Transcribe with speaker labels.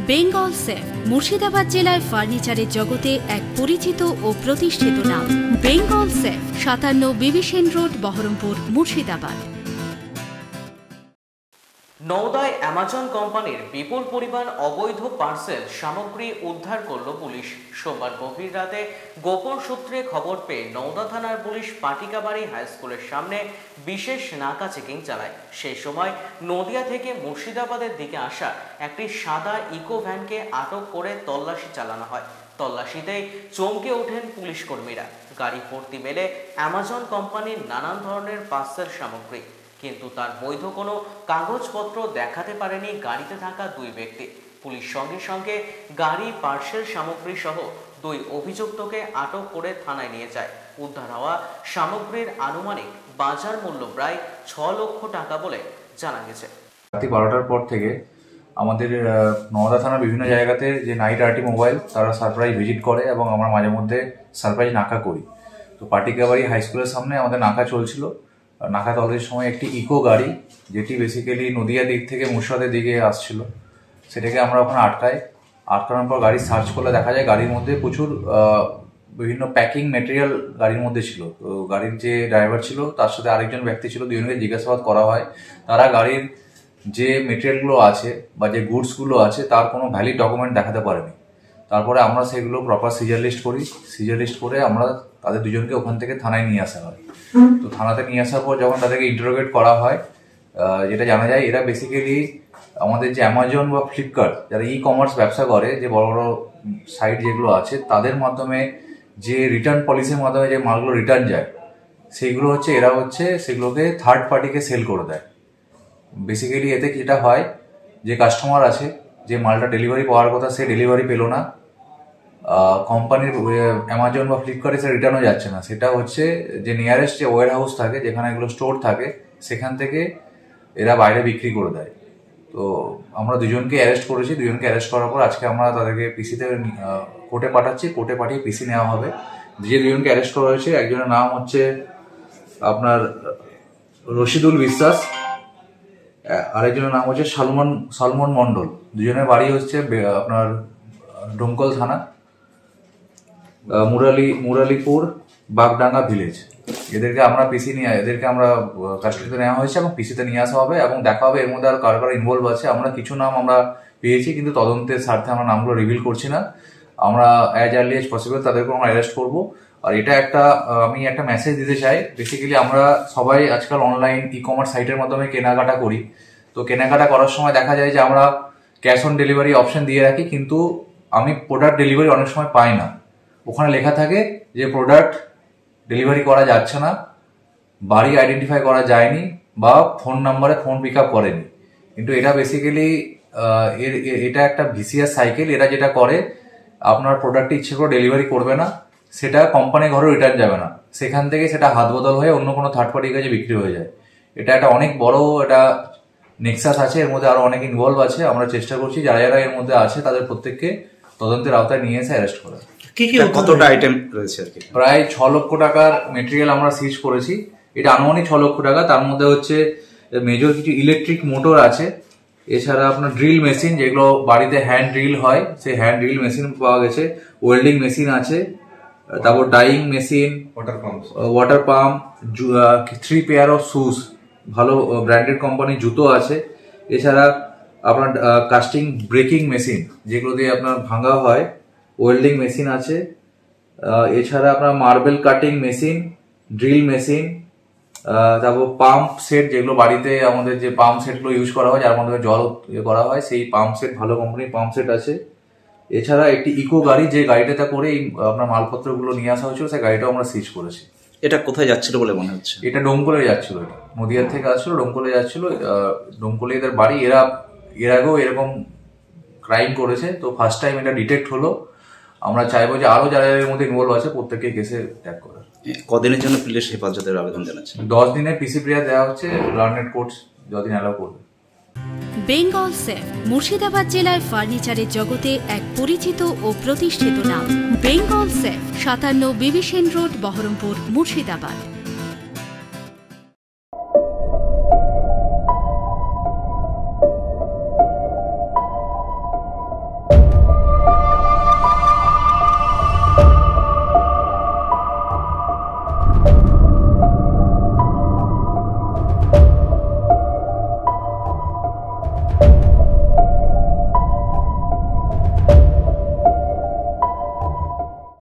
Speaker 1: Bengal safe Murshidabad জেলায় ফার্নিচারের জগতে এক পরিচিত ও প্রতিষ্ঠিত নাম। বেঙ্গল সেফ ৫৭ বিবি সেন রোড, বহরমপুর, মুর্শিদাবাদ।
Speaker 2: নওদায় অ্যামাজন কোম্পানির বিপুল পরিমাণ অবৈধ পার্সেল সামগ্রী উদ্ধার করল পুলিশ। সোমবার গভীর রাতে গোপন সূত্রে খবর পেয়ে নওদা থানার পুলিশ পাটিকাবাড়ি হাই স্কুলের সামনে বিশেষ নাকা চেকিং চালায়। সেই সময় নদিয়া থেকে মুর্শিদাবাদের দিকে আসা একটি সাদা ইকো ভ্যানকে আটক করে তল্লাশি চালানো হয়। তল্লাশিতেই চমকে ওঠেন পুলিশ কর্মীরা। গাড়ি ভর্তি মেলে অ্যামাজন কোম্পানির নানান ধরনের পার্সেল সামগ্রী, কিন্তু তার বৈধ কোনো কাগজপত্র দেখাতে পারেনি গাড়িতে থাকা দুই ব্যক্তি। পুলিশ সঙ্গে সঙ্গে গাড়ি, পার্সেল সামগ্রী সহ দুই অভিযুক্তকে আটক করে থানায় নিয়ে যায়। উদ্ধার হওয়া সামগ্রীর আনুমানিক বাজার মূল্য প্রায় ৬ লক্ষ টাকা বলে জানা গেছে।
Speaker 3: রাত ১২টার পর থেকে আমাদের নওদা থানার বিভিন্ন জায়গাতে যে নাইট আরটি মোবাইল তারা সারপ্রাইজ ভিজিট করে এবং আমরা মাঝে মধ্যে সারপ্রাইজ নাকা করি। তো পাটিকাবাড়ি হাই স্কুলের সামনে আমাদের নাকা চলছিল। নাকা তল্লাশির সময় একটি ইকো গাড়ি, যেটি বেসিক্যালি নদিয়া দিক থেকে মুর্শিদাবাদের দিকে আসছিল, সেটাকে আমরা ওখানে আটকানোর পর গাড়ি সার্চ করলে দেখা যায় গাড়ির মধ্যে প্রচুর বিভিন্ন প্যাকিং মেটেরিয়াল গাড়ির মধ্যে ছিল। তো গাড়ির যে ড্রাইভার ছিল তার সাথে আরেকজন ব্যক্তি ছিল, দুজনকে জিজ্ঞাসাবাদ করা হয়। তারা গাড়ির যে মেটেরিয়ালগুলো আছে বা যে গুডসগুলো আছে তার কোনো ভ্যালিড ডকুমেন্ট দেখাতে পারেনি। তারপরে আমরা সেগুলো প্রপার সিজার লিস্ট করি। সিজার লিস্ট করে আমরা তাদের দুজনকে ওখান থেকে থানায় নিয়ে আসা হয়। তো থানাতে নিয়ে আসার পর যখন তাদেরকে ইন্টারোগেট করা হয়, যেটা জানা যায় এরা বেসিক্যালি আমাদের যে অ্যামাজন বা ফ্লিপকার্ট, যারা ই কমার্স ব্যবসা করে, যে বড় বড় সাইট যেগুলো আছে, তাদের মাধ্যমে যে রিটার্ন পলিসির মাধ্যমে যে মালগুলো রিটার্ন যায়, সেইগুলো এরা সেগুলোকে থার্ড পার্টিকে সেল করে দেয়। বেসিক্যালি এতে যেটা হয়, যে কাস্টমার আছে, যে মালটা ডেলিভারি পাওয়ার কথা সে ডেলিভারি পেলো না, কোম্পানির অ্যামাজন বা ফ্লিপকার্টে সে রিটার্নও যাচ্ছে না, সেটা যে নিয়ারেস্ট যে ওয়ার হাউস থাকে, যেখানে এগুলো স্টোর থাকে, সেখান থেকে এরা বাইরে বিক্রি করে দেয়। তো আমরা দুজনকে অ্যারেস্ট করেছি। দুজনকে অ্যারেস্ট করার পর আজকে আমরা তাদেরকে পিসিতে কোর্টে পাঠাচ্ছি। কোর্টে পাঠিয়ে পিসি নেওয়া হবে। যে দুজনকে অ্যারেস্ট করা হয়েছে, একজনের নাম আপনার রশিদুল বিশ্বাস, আরেকজনের নাম সালমন মন্ডল। দুজনের বাড়ি আপনার ডোমকল থানা, মুরালিপুর বাগডাঙ্গা ভিলেজ। এদেরকে আমরা এদেরকে আমরা কাস্টডিতে নেওয়া হয়েছে এবং পিসিতে নিয়ে আসা হবে এবং দেখা হবে এর মধ্যে আর কার ইনভলভ আছে। আমরা কিছু নাম আমরা পেয়েছি, কিন্তু তদন্তের স্বার্থে আমরা নামগুলো রিভিল করছি না। আমরা অ্যাজ আর্লি এজ পসিবল তাদেরকে আমরা অ্যারেস্ট করবো। আর এটা আমি একটা মেসেজ দিতে চাই। বেসিক্যালি আমরা সবাই আজকাল অনলাইন ই কমার্স সাইটের মাধ্যমে কেনাকাটা করি। তো কেনাকাটা করার সময় দেখা যায় যে আমরা ক্যাশ অন ডেলিভারি অপশন দিয়ে রাখি, কিন্তু আমি প্রোডাক্ট ডেলিভারি অনেক সময় পাই না। ওখানে লেখা থাকে যে প্রোডাক্ট ডেলিভারি করা যাচ্ছে না, বাড়ি আইডেন্টিফাই করা যায়নি, বা ফোন নাম্বারে ফোন পিক আপ করেনি। কিন্তু এটা বেসিক্যালি এটা একটা ভিসিআর সাইকেল। এরা যেটা করে, আপনার প্রোডাক্টটি ইচ্ছে করে ডেলিভারি করবে না, সেটা কোম্পানির ঘরে রিটার্ন যাবে না, সেখান থেকে সেটা হাত বদল হয়ে অন্য কোনো থার্ড পার্টির কাছে বিক্রি হয়ে যায়। এটা একটা অনেক বড় নেক্সাস আছে, এর মধ্যে আরো অনেক ইনভলভ আছে। আমরা চেষ্টা করছি যারা যারা এর মধ্যে আছে তাদের প্রত্যেককে তদন্তের আওতায় নিয়ে এসে অ্যারেস্ট করা।
Speaker 4: কতটা আইটেম রয়েছে?
Speaker 3: প্রায় ৬ লক্ষ টাকার মেটেরিয়াল আমরা সিজ করেছি। এটা আনুমানিক ৬ লক্ষ টাকা। তার মধ্যে মেজর কিছু ইলেকট্রিক মোটর আছে, এছাড়া আপনার ড্রিল মেশিন, যেগুলো বাড়িতে হ্যান্ড ড্রিল হয়, সেই হ্যান্ড ড্রিল মেশিন পাওয়া গেছে। ওয়েল্ডিং মেশিন আছে, তারপর dyeing machine, water pump, 3 pair of shoes, ভালো ব্র্যান্ডেড কোম্পানির জুতো আছে। এছাড়া আপনার কাস্টিং ব্রেকিং মেশিন, যেগুলো দিয়ে আপনার ভাঙা হয়, ওয়েল্ডিং মেশিন আছে। এছাড়া আপনার marble cutting machine, drill machine, তারপর পাম্প সেট, যেগুলো বাড়িতে আমাদের যে পাম্প সেটগুলো ইউজ করা হয়, যার মাধ্যমে জল করা হয়, সেই পাম্প সেট, ভালো কোম্পানির পাম্প সেট আছে। এছাড়া একটি ইকো গাড়ি, যে গাড়িটাতে করে আপনার মালপত্রগুলো নিয়ে আসা হয়েছিল, সেই গাড়িটাও আমরা সিজ করেছি।
Speaker 4: এটা কোথায় যাচ্ছিল বলে মনে হচ্ছে?
Speaker 3: এটা ডোমকলে যাচ্ছিল। এটা নদিয়ার থেকে আসছিল, ডোমকলে যাচ্ছিল। ডোমকলে এদের বাড়ি। এর আগেও এরকম ক্রাইম করেছে। তো ফার্স্ট টাইম এটা ডিটেক্ট হলো। আমরা চাইবো যে আরো যারা এর মধ্যে ইনভলভ আছে প্রত্যেককে কেসে ট্যাগ করার।
Speaker 4: কদিনের জন্য পুলিশ হেফাজতের আবেদন জানাচ্ছে?
Speaker 3: 10 দিনের পিসি প্রিয়া দেওয়া হচ্ছে, লার্নেড কোর্টস যতদিন অ্যালাউ করবে।
Speaker 1: বেঙ্গল সেফ মুর্শিদাবাদ জেলায় ফার্নিচারের জগতে এক পরিচিত ও প্রতিষ্ঠিত নাম। বেঙ্গল সেফ ৫৭ বিবি সেন রোড, বহরমপুর, মুর্শিদাবাদ।